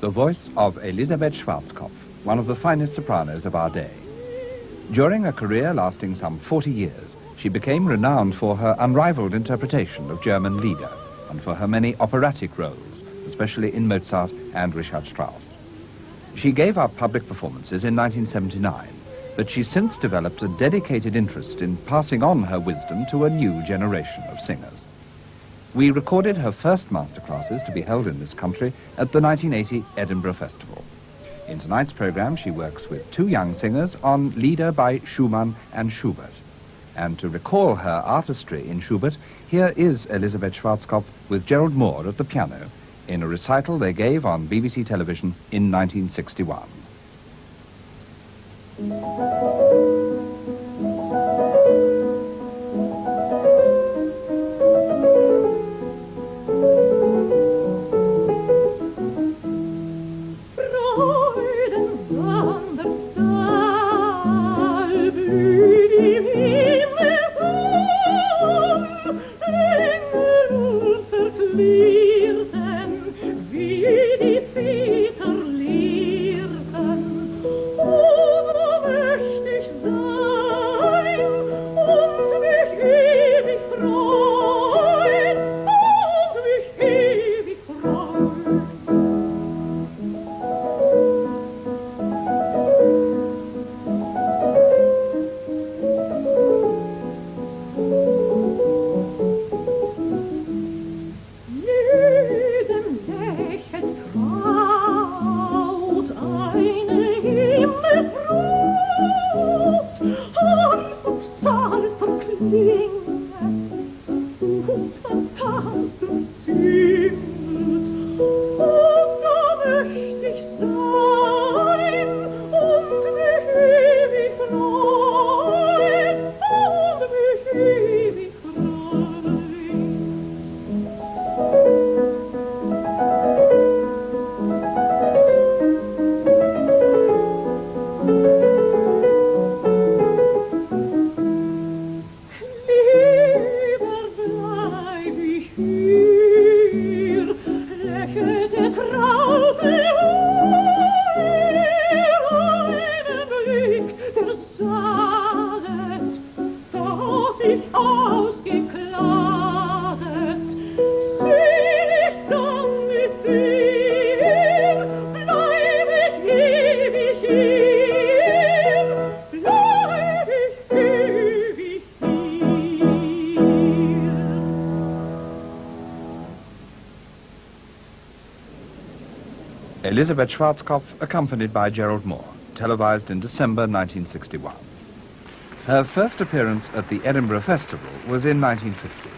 the voice of Elisabeth Schwarzkopf, one of the finest sopranos of our day. During a career lasting some 40 years, she became renowned for her unrivaled interpretation of German Lieder and for her many operatic roles, especially in Mozart and Richard Strauss. She gave up public performances in 1979, but she's since developed a dedicated interest in passing on her wisdom to a new generation of singers. We recorded her first masterclasses to be held in this country at the 1980 Edinburgh Festival. In tonight's program, she works with two young singers on Lieder by Schumann and Schubert. And to recall her artistry in Schubert, here is Elisabeth Schwarzkopf with Gerald Moore at the piano in a recital they gave on BBC television in 1961. Elisabeth Schwarzkopf, accompanied by Gerald Moore, televised in December 1961. Her first appearance at the Edinburgh Festival was in 1950.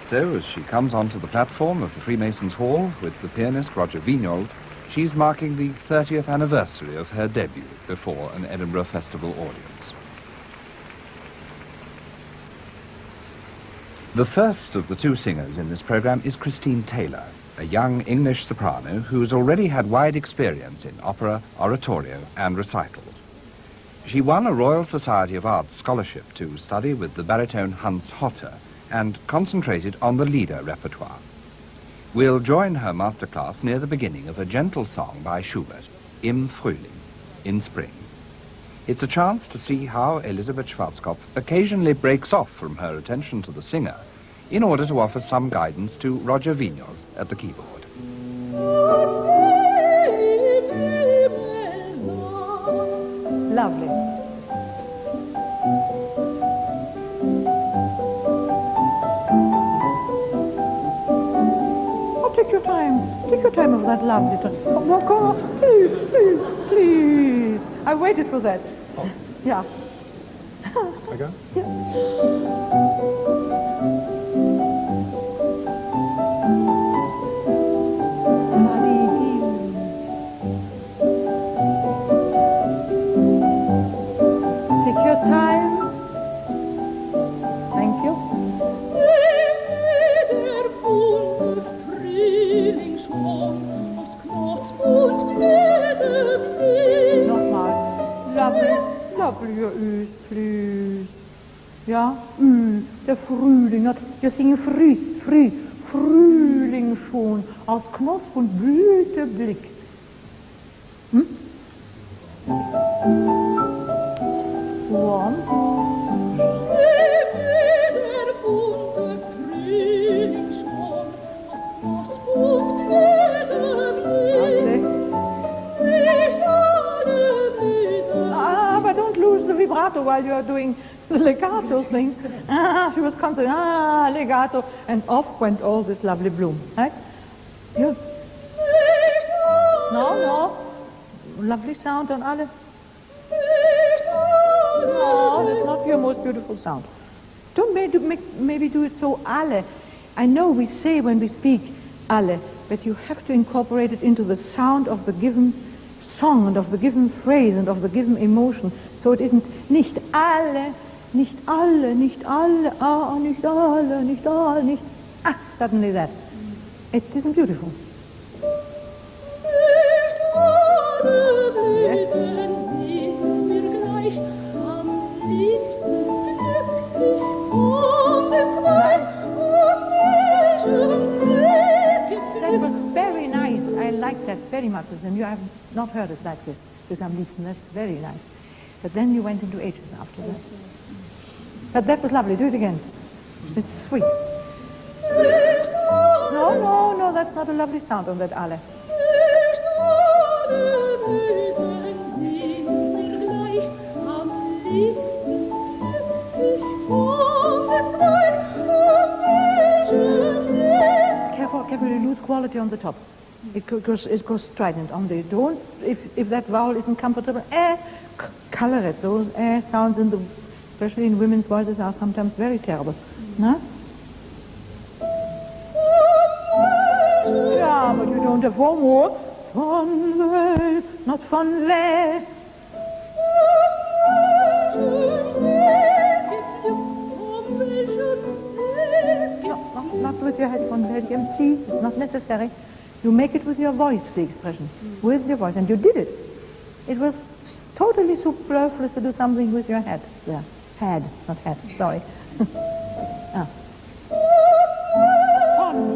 So, as she comes onto the platform of the Freemasons Hall with the pianist Roger Vignoles, she's marking the 30th anniversary of her debut before an Edinburgh Festival audience. The first of the two singers in this program is Christine Taylor, a young English soprano who's already had wide experience in opera, oratorio and recitals. She won a Royal Society of Arts scholarship to study with the baritone Hans Hotter and concentrated on the Lieder repertoire. We'll join her masterclass near the beginning of a gentle song by Schubert, Im Frühling, in spring. It's a chance to see how Elisabeth Schwarzkopf occasionally breaks off from her attention to the singer in order to offer some guidance to Roger Vignoles at the keyboard. Lovely. Oh, take your time. Take your time of that lovely tone. Come on, please, please, please. I waited for that. Oh. Yeah. I go? Yeah. Ja, der Frühling, wir singen Frühling schon, aus Knosp und Blüte blickt. One. But don't lose the vibrato while you are doing the legato thing. She was constantly, legato, and off went all this lovely bloom, right? Yeah. No. Lovely sound on alle. No, that's not your most beautiful sound. Don't maybe do it so alle. I know we say when we speak alle, but you have to incorporate it into the sound of the given song and of the given phrase and of the given emotion. So it isn't nicht alle, nicht alle, nicht alle, nicht alle, nicht alle, nicht... suddenly that. It isn't beautiful. That was very nice. I like that very much. And you have not heard it like this with Am liebsten. That's very nice. But then you went into H's after that. But that was lovely. Do it again. It's sweet. No, that's not a lovely sound on that alle. Careful, you lose quality on the top. It goes strident on the. Don't, if that vowel isn't comfortable, color it. Those sounds especially in women's voices, are sometimes very terrible. No? Yeah, but you don't have one more. Von Well, not von Well. Not with your head von welchem. See, it's not necessary. You make it with your voice, the expression. With your voice. And you did it. It was totally superfluous to do something with your head. Yeah. Head, not head. Sorry.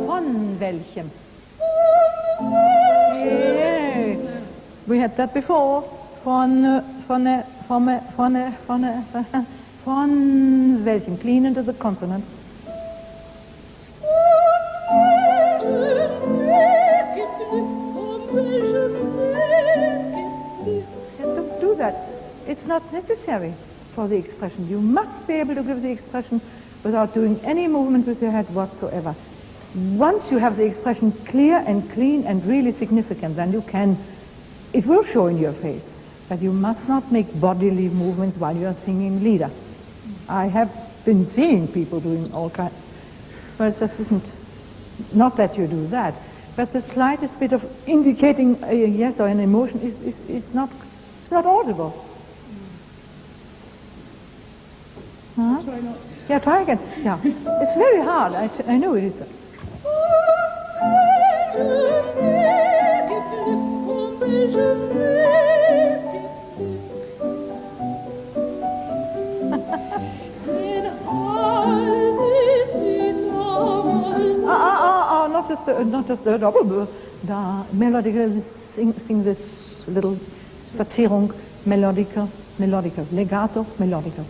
Von welchem. Yeah. We had that before. Von welchem. Clean into the consonant. Don't do that. It's not necessary for the expression. You must be able to give the expression without doing any movement with your head whatsoever. Once you have the expression clear and clean and really significant, then you can, it will show in your face, but you must not make bodily movements while you are singing Lieder. I have been seeing people doing all kinds, but it just isn't, not that you do that, but the slightest bit of indicating a yes or an emotion is not audible. Huh? Try not to. Yeah, try again. Yeah, it's very hard. I know it is. Not just the double. Da melodical. Sing this little Verzierung. Melodical. Legato. Melodical.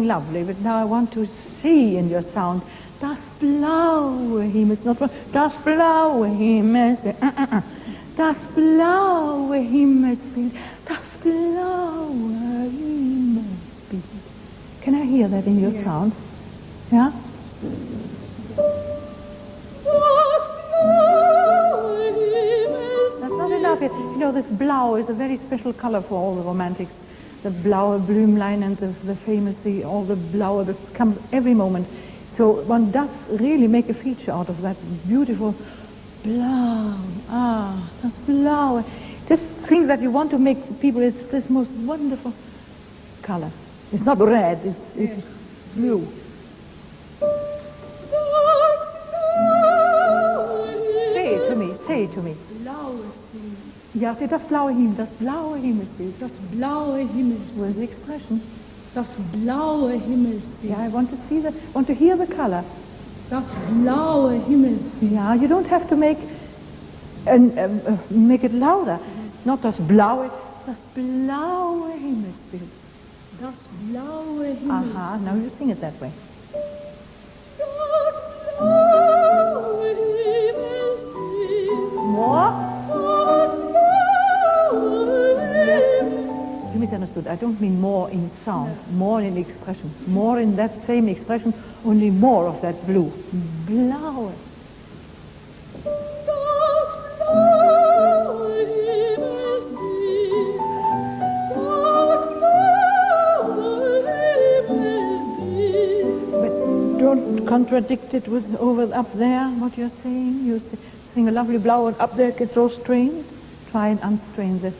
Lovely, but now I want to see in your sound das blaue Himmels, not das blaue Himmelsbild, das blaue Himmelsbild, das blaue Himmelsbild. Can I hear that in your sound? Yeah? That's not enough yet. You know, this blau is a very special color for all the romantics. The blaue Blümlein and the famous, all the blaue that comes every moment. So one does really make a feature out of that beautiful blau. Das Blaue. Just think that you want to make the people this most wonderful color. It's not red, it's blue. Say it to me. Blaues Himmel. Ja, say das blaue Himmelsbild. Das blaue Himmelsbild. Where's the expression? Das blaue Himmelsbild. Yeah, I want to see want to hear the color. Das blaue Himmelsbild. Yeah, you don't have to make it louder. Not das blaue Himmelsbild. Das blaue Himmelsbild. Aha, now you sing it that way. Das blaue Himmelsbild. More? Das blaue Himmelsbild. You misunderstood. I don't mean more in sound, more in expression. More in that same expression, only more of that blue. Blaue. Das blaue Himmelsbild. Das blaue Himmelsbild. But don't contradict it with over up there, what you're saying. You sing a lovely blow and up there it gets all strained. Try and unstrain the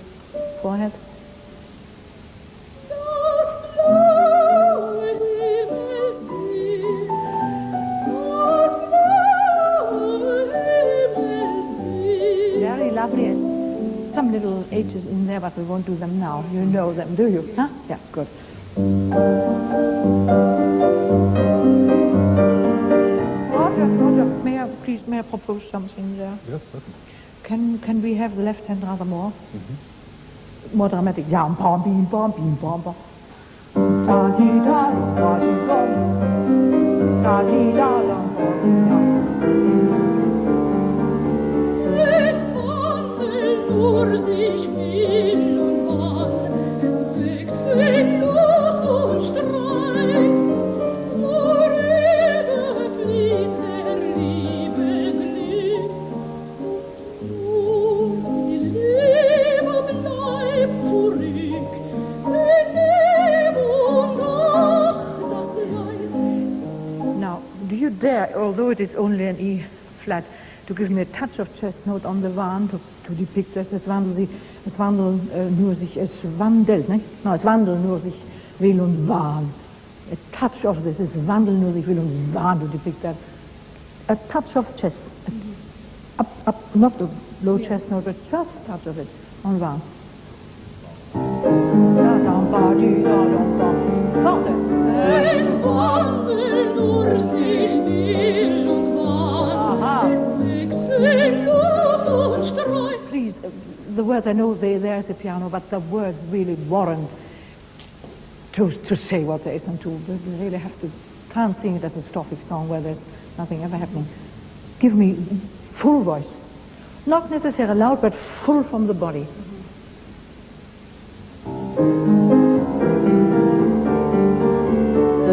forehead. Das blaue Himmelsbild. Das blaue Himmelsbild. Very lovely. Some little H's in there, but we won't do them now. You know them, do you? Huh? Yeah, good. Roger, may I propose something there? Yes, certainly. Can we have the left hand rather more? More dramatic. Ja, bam, bim, bam, bim, bam, bam. Da, di, da, da, di, bam. Da, di, da, da, da. Es wandelt nur sich will und wann, es wechsellos und streit. Vorüber flieht der Liebe Glück. Und die Liebe bleibt zurück. Leb und ach, das Leid. Now, do you dare, although it is only an E flat, to give me a touch of chest note on the Wahn to depict this? Es wandelt nur sich, es wandelt, ne? No, es wandelt nur sich will und Wahn. A touch of this is wandelt nur sich will und Wahn to depict that. A touch of chest. Up, not the low chest note, but just a touch of it on Wahn. Vorne. Es wandelt nur sich will und wann, es wechsellos und streit. Please, the words, I know there's a piano, but the words really warrant to say what there is and to really have to, can't sing it as a strophic song where there's nothing ever happening. Give me full voice. Not necessarily loud, but full from the body.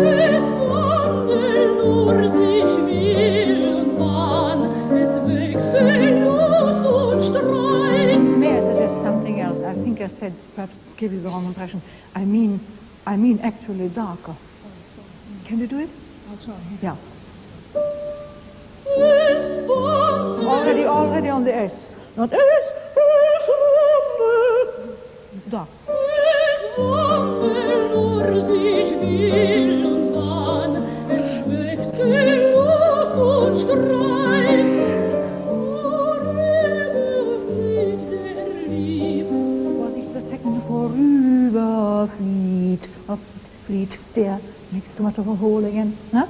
Es wandelt nur sich will und wann, es wechsellos und streit. May I suggest something else? I think I said, perhaps give you the wrong impression. I mean actually darker. Can you do it? I'll try. Yeah. Es wandelt Already on the S. Not S. Dark. Es wandelt nur sich will und wann, es wechsellos und streit. Vorüber flieht der Liebe. Vorsicht, the second vorüberflieht. Oh, flieht der. Makes too much of a hole again. Huh?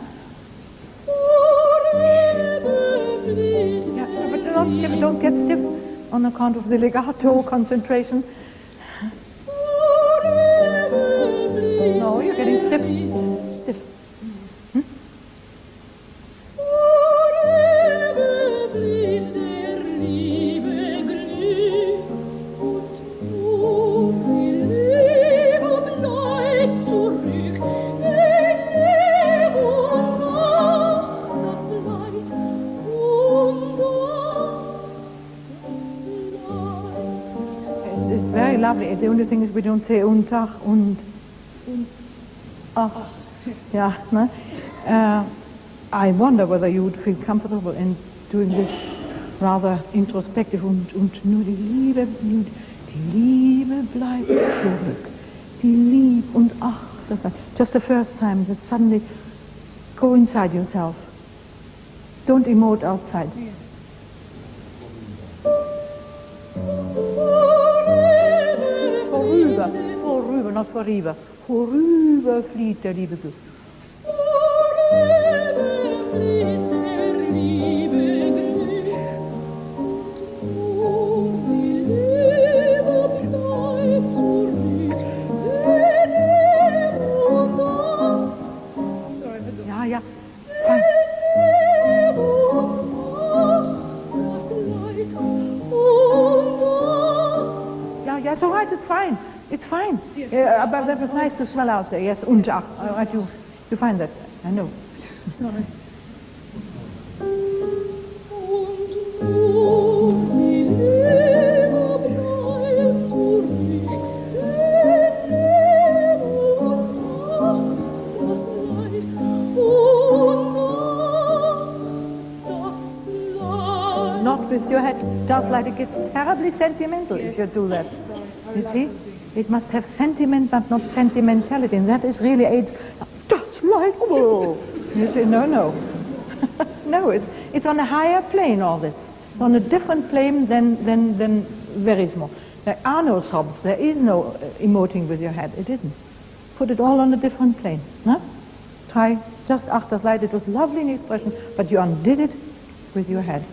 Vorüber flieht Yeah, but not stiff. Don't get stiff on account of the legato concentration. No, you're getting stiff. Stiff. Vorüber flieht der Liebe Glück und die Liebe bleibt zurück. Den Leb und ach, das Leid und ach, das Leid. It's very lovely. The only thing is we don't say und ach und ach. Yeah, no? I wonder whether you would feel comfortable in doing this rather introspective und nur die Liebe bleibt zurück. Die Liebe und ach, das just the first time, just suddenly go inside yourself. Don't emote outside. Yes. Vorüber, not vorüber. Vorüber flieht der liebe Glück. Ja, fein. Yeah, it's all right, it's fine. It's fine. Yes. But that was nice to smell out there. Yes, und ach. You find that. I know. Sorry. Not with your head. Does like it gets terribly sentimental if you do that. You see? It must have sentiment but not sentimentality. And that is really aids. Just like, oh. You say, no. No, it's on a higher plane, all this. It's on a different plane than verismo. There are no sobs. There is no emoting with your head. It isn't. Put it all on a different plane. No? Try just ach, das Leid. It was lovely in expression, but you undid it with your head.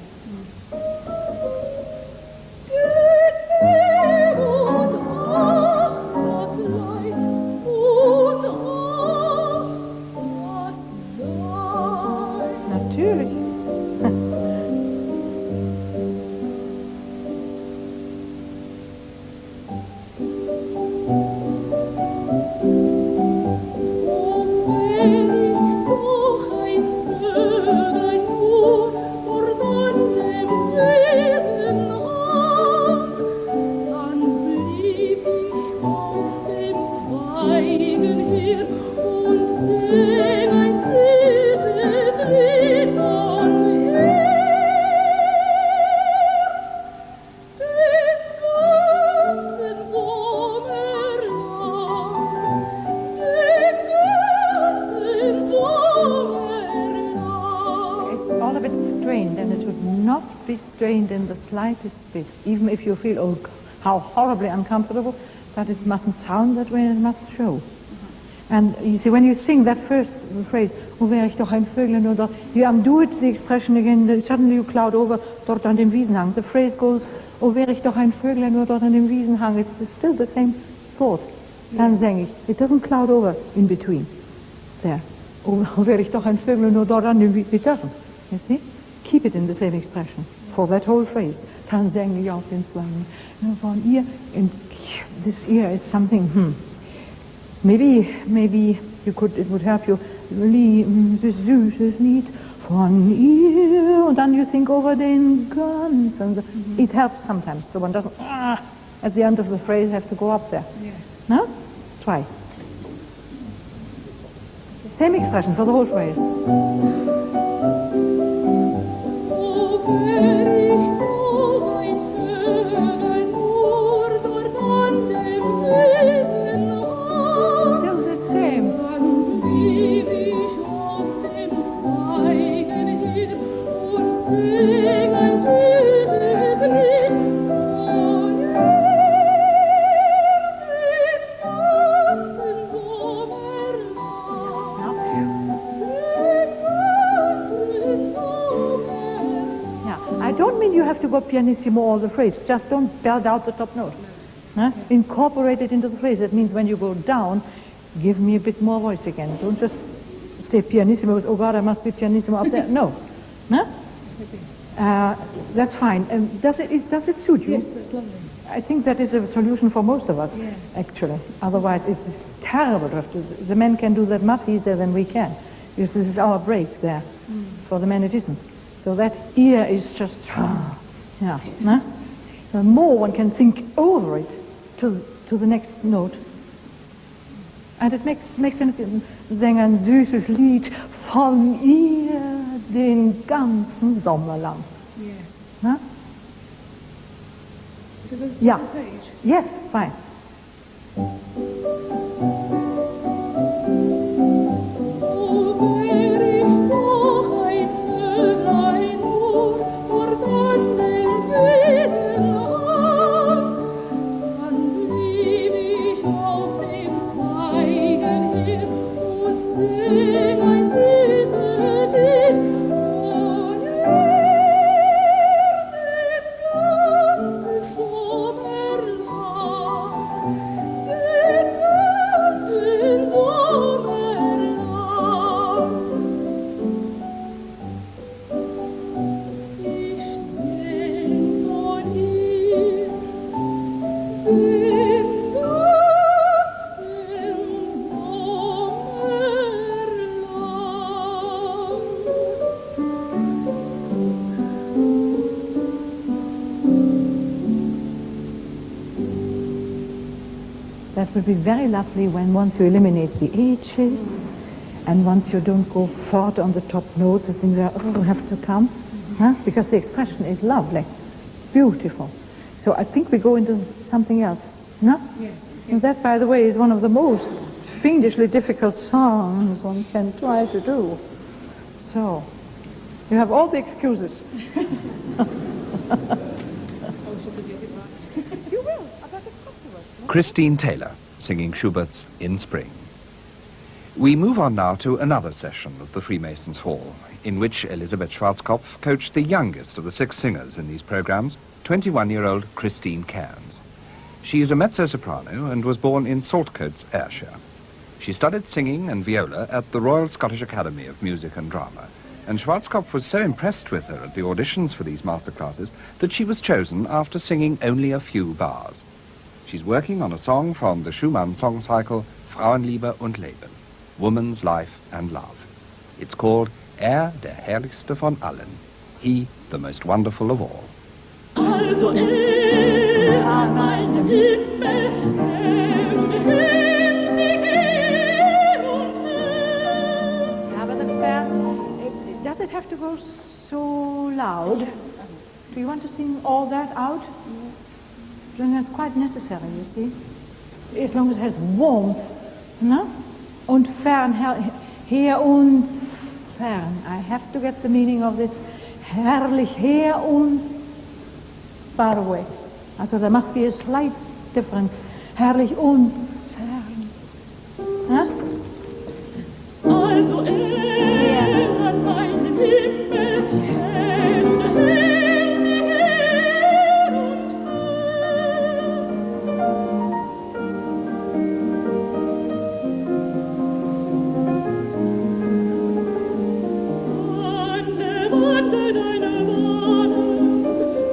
Natürlich. Strained in the slightest bit, even if you feel, oh, how horribly uncomfortable, but it mustn't sound that way, it must show. And you see, when you sing that first phrase, "O wär ich doch ein Vöglein nur dort," you undo it, the expression again, suddenly you cloud over, dort an dem Wiesenhang. The phrase goes, "O wär ich doch ein Vöglein nur dort an dem Wiesenhang." It's still the same thought. Dann sing ich. It doesn't cloud over in between. There. "O wär ich doch ein Vöglein nur dort an dem Wiesenhang." It doesn't. You see? Keep it in the same expression. For that whole phrase, dann sänge ich auf den Zweigen von ihr. And this ear is something. Maybe you could. It would help you. This süßes Lied von ihr, und dann you think over den guns. And it helps sometimes, so one doesn't at the end of the phrase have to go up there. Yes. No? Try. Same expression for the whole phrase. Go pianissimo all the phrase. Just don't belt out the top note. Huh? Incorporate it into the phrase. That means when you go down, give me a bit more voice again. Don't just stay pianissimo with, oh God, I must be pianissimo up there. No. Huh? That's fine. Does it suit you? Yes, that's lovely. I think that is a solution for most of us, yes, actually. Otherwise, it is terrible to have to. The men can do that much easier than we can. Because this is our break there. For the men, it isn't. So that ear is just... Yeah, no? The more one can think over it to the next note. And it makes an sing ein süßes Lied von ihr. ganzen Sommer lang. Yes. Huh? So the Yeah. page. Yes, fine. That would be very lovely when once you eliminate the H's and once you don't go further on the top notes and things that have to come, huh? Because the expression is lovely, beautiful. So I think we go into something else, no? Yes. And that, by the way, is one of the most fiendishly difficult songs one can try to do. So, you have all the excuses. You will, but of course you will. Christine Taylor, singing Schubert's In Spring. We move on now to another session of the Freemasons Hall, in which Elisabeth Schwarzkopf coached the youngest of the 6 singers in these programs, 21-year-old Christine Cairns. She is a mezzo-soprano and was born in Saltcoats, Ayrshire. She studied singing and viola at the Royal Scottish Academy of Music and Drama, and Schwarzkopf was so impressed with her at the auditions for these masterclasses that she was chosen after singing only a few bars. She's working on a song from the Schumann song cycle Frauenliebe und Leben, Woman's Life and Love. It's called der herrlichste von allen, he, the most wonderful of all. Also an meinem Himmel, und Yeah, but the fair, does it have to go so loud? Do you want to sing all that out? Then that's quite necessary, you see. As long as it has warmth, no? Und fern, her und fern. I have to get the meaning of this. Herrlich, her und far away. So there must be a slight difference. Herrlich und fern. Huh? Also an meinem Himmel, und wandle deine Bahnen,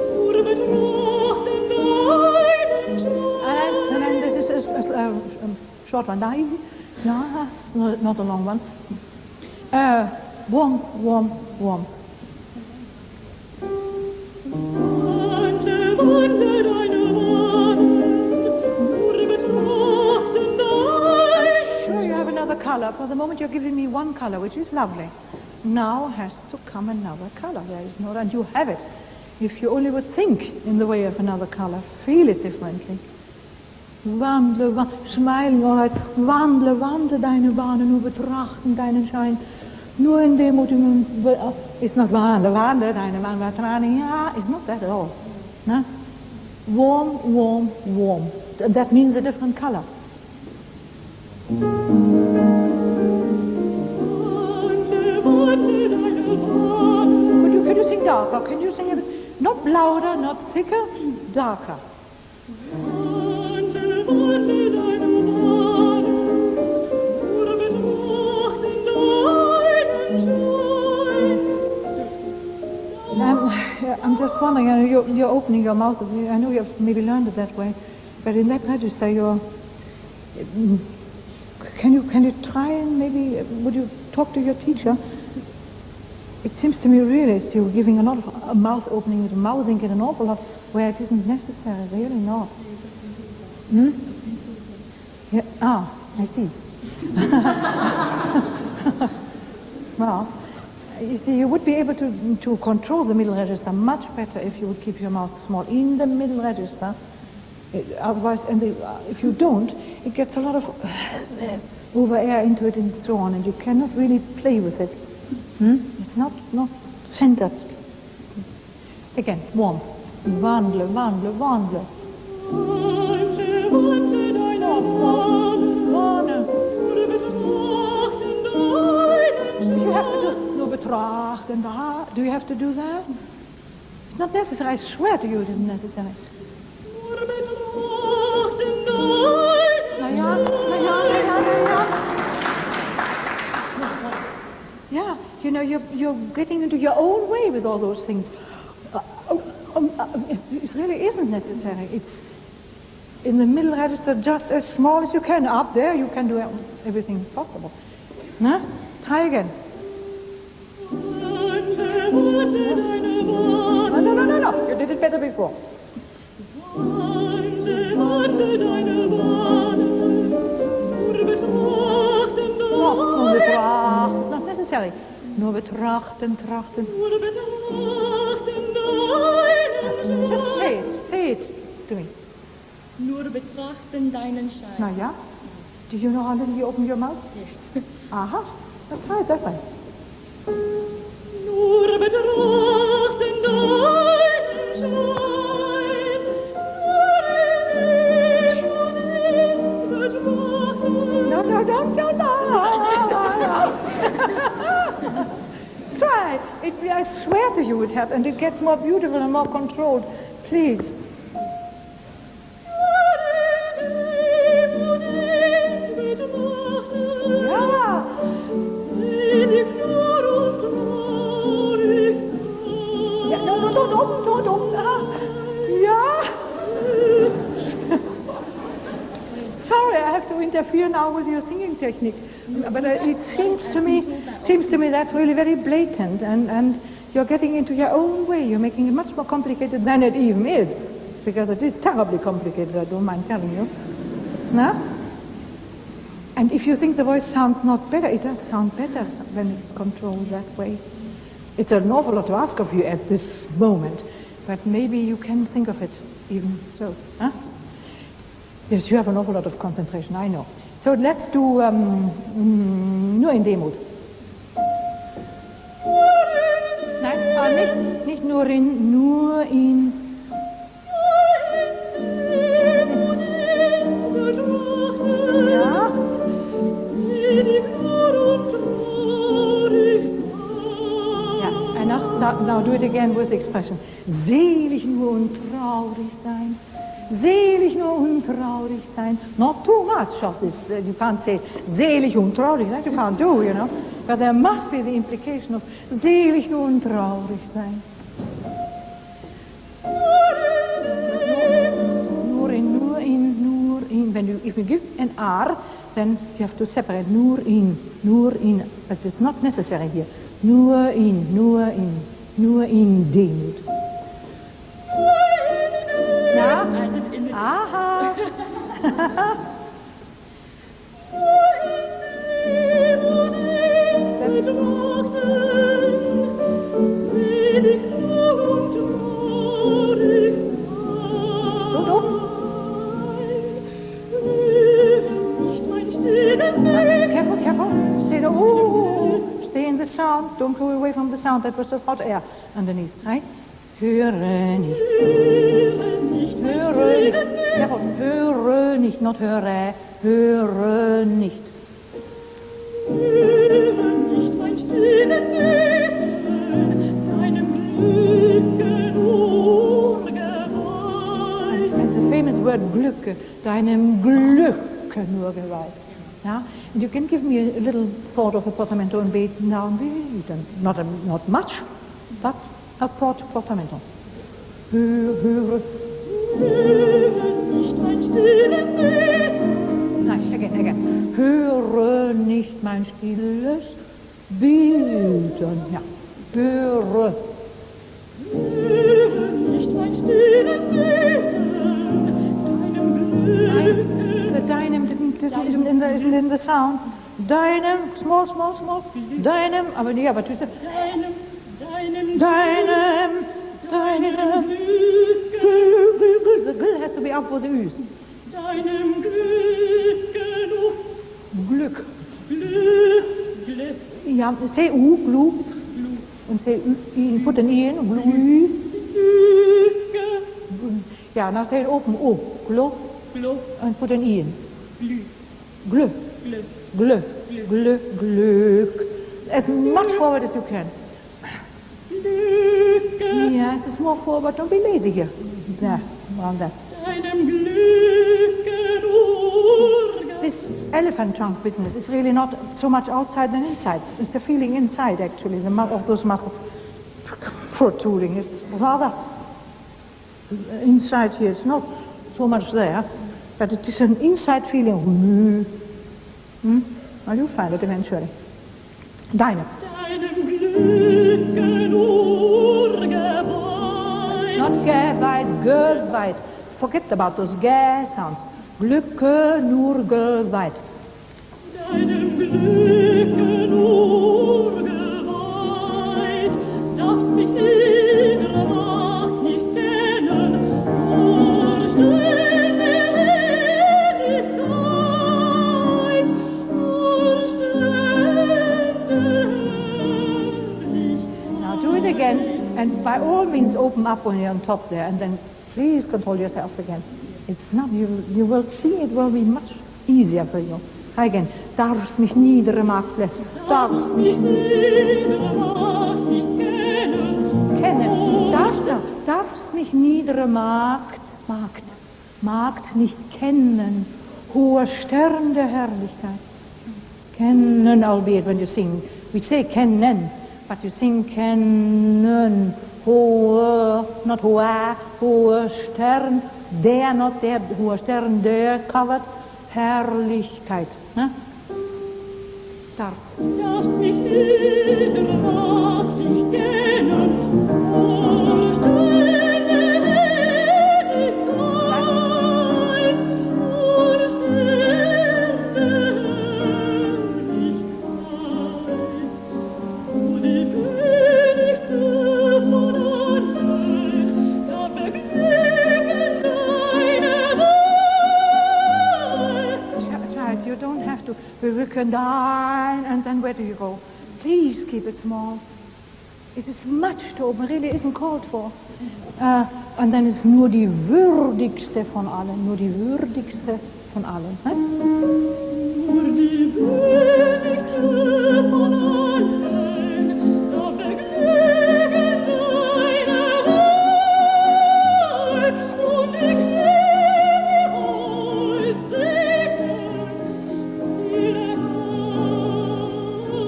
nur betrachten deinen Schein. And then this is a short one. No, it's not a long one. Warmth, warmth, warmth. Wandle deine Bahnen, nur betrachten deinen Sure, you have another color. For the moment, you're giving me one color, which is lovely. Now has to come another color. There is no, and you have it. If you only would think in the way of another color, feel it differently. Wandle, smiling all right. Wandle, wandle deine Bahnen, nur betrachten deinen Schein. Nur in Demut, it's not wandle, wandle deine Bahnen, yeah, it's not that at all. No? Warm, warm, warm. That means a different color. Could you sing darker? Can you sing a bit, not louder, not thicker, darker? I'm just wondering, I know you're opening your mouth, I know you've maybe learned it that way, but in that register you're, can you try and maybe, would you talk to your teacher? It seems to me really you're giving a lot of mouth opening, mouthing it an awful lot where it isn't necessary, really not. Hmm? Yeah, I see. Well, You see, you would be able to control the middle register much better if you would keep your mouth small in the middle register. Otherwise, if you don't, it gets a lot of over air into it and so on, and you cannot really play with it. It's not centered. Again, warm. Wandle, wandle, wandle. You have to do nur betrachten. Do you have to do that? It's not necessary. I swear to you, it isn't necessary. Yeah, you know, you're getting into your own way with all those things. It really isn't necessary. It's in the middle register just as small as you can. Up there you can do everything possible. No? Try again. No. You did it better before. Nur betrachten. It's not necessary. Nur betrachten, trachten. Just say it to me. Nur betrachten deinen Schein. Now, yeah? Do you know how little you open your mouth? Yes. Aha. Now try it that way. Nur betrachten deinen Schein. No. Try. I swear to you it helps, and it gets more beautiful and more controlled. Please. Sorry, I have to interfere now with your singing technique, but it seems to me that's really very blatant, and you're getting into your own way. You're making it much more complicated than it even is, because it is terribly complicated. I don't mind telling you. No? And if you think the voice sounds not better, it does sound better when it's controlled that way. It's an awful lot to ask of you at this moment, but maybe you can think of it even so. Huh? Yes, you have an awful lot of concentration, I know. So let's do nur in Demut. Nein, nicht nur in. Ja. Yeah, and now do it again with the expression. Selig nur und traurig sein. Selig nur und traurig sein. Not too much of this. You can't say selig und traurig. That you can't do, you know. But there must be the implication of selig nur und traurig sein. Nur in. If you give an R, then you have to separate nur in. But it's not necessary here. Nur in Demut. Ja? Aha. Careful. Stay in the sound. Don't go away from the sound. That was just hot air underneath, right? Höre nicht. Höre nicht. Careful. Höre nicht, not höre. Höre nicht. Höre nicht mein stilles Beten, deinem Glücke nur geweiht. And the famous word Glücke, deinem Glücke nur geweiht. Yeah? And you can give me a little thought of a portamento and beten down, not much, but a thought portamento. Höre. Höre nicht mein stilles Beten. Nein, again. Höre nicht mein stilles Beten. Ja. Höre. Höre nicht mein stilles Beten, deinem Glücke. The dynam isn't in the sound. deinem, small, small, small, deinem, aber nicht, aber tust du, deinem, the gl has to be up for the U's. Deinem Glück genug. Glück. Glück. Ja, say U, Glu. Und say U, put an E in, Glü. Ja, now say it open, O, Glo. And put an E in. Glück. Glück. Glück. Glück. As much forward as you can. Yes, it's more forward. Don't be lazy here. There, around that. This elephant trunk business is really not so much outside than inside. It's a feeling inside, actually, of those muscles protruding. It's rather inside here. It's not so much there, but it is an inside feeling. Well, you'll find it eventually. Deinem Glück nur geweiht. Not geweiht, geweiht. Forget about those ge sounds. Glücke nur geweiht. Deinem Glücke nur geweiht, darfst mich niedere Macht nicht kennen, Urstände Herrlichkeit, Now do it again, and by all means open up when you're on top there, and then please control yourself again. It's not, you will see it will be much easier for you. Try again. Darfst mich niedere Magd lassen. Darfst mich niedere Macht nicht kennen. Darfst mich niedere Magd nicht kennen. Hoher Stern der Herrlichkeit. Kennen, albeit when you sing. We say kennen, but you sing kennen. Hoher, not hoher, hoher Stern. Der, not der, hoher Stern, der covered, Herrlichkeit. Ne? Darfst mich niedere Macht nicht kennen, hoher Stern der Herrlichkeit, hoher Stern der Herrlichkeit, du die Königste von allen, da beglücken deine Child, you don't have to bewirken dein, and then where do you go? Please keep it small. It is much to open, really isn't called for. And then it's nur die würdigste von allen, nur die würdigste von allen. Ne? Nur die würdigste von allen, da beglücken deine Wahl, und ich werde euch segnen, viele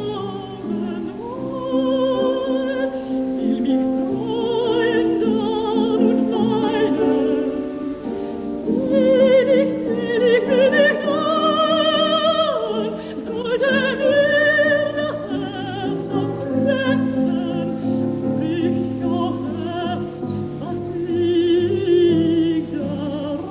tausendmal, will mich freuen dann und weinen, selig, selig bin ich dann, sollte mir das Herz zerbrechen, brich, o Herz, was liegt daran?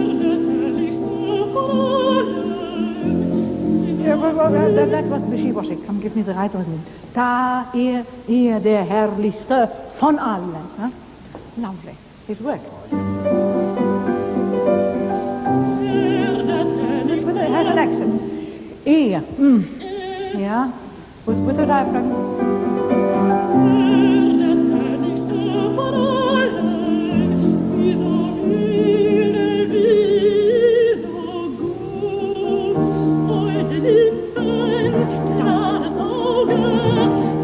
Der herrlichste von allen, That was wishy-washy. Come, give me the right one. Da er der Herrlichste von allen. Huh? Lovely. It works. But it has an accent. Er. Yeah. With a diaphragm. Der herrlichste von allen, wie so milde, wie so gut, heute Lippen, da das Auge,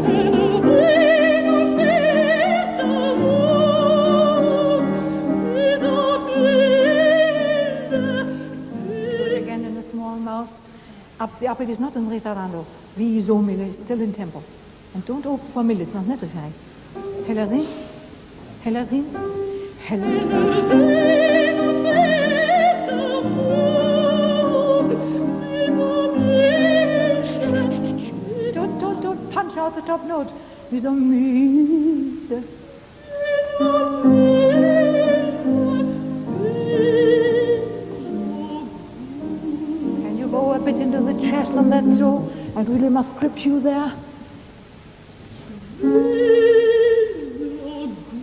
der Sinn und bitter Mut, wie so milde, Do it again in a small mouth. The uppity is not in ritarando. Wie so mille is still in tempo. And don't open for mille, it's not necessary. Heller sehen. Heller sehen. Heller sehen. Sinn und bitter Mut, wie so milde, Don't punch out the top note. Wie so müde. wie so milde. go a bit into the chest on that so. I really must grip you there.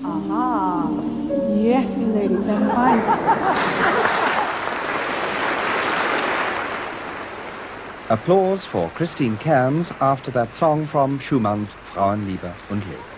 Aha. Yes, lady, that's fine. Applause for Christine Cairns after that song from Schumann's Frauenliebe und Leben.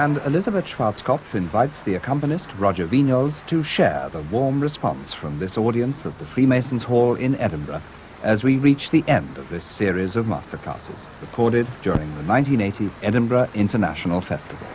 And Elisabeth Schwarzkopf invites the accompanist Roger Vignoles to share the warm response from this audience at the Freemasons Hall in Edinburgh as we reach the end of this series of masterclasses, recorded during the 1980 Edinburgh International Festival.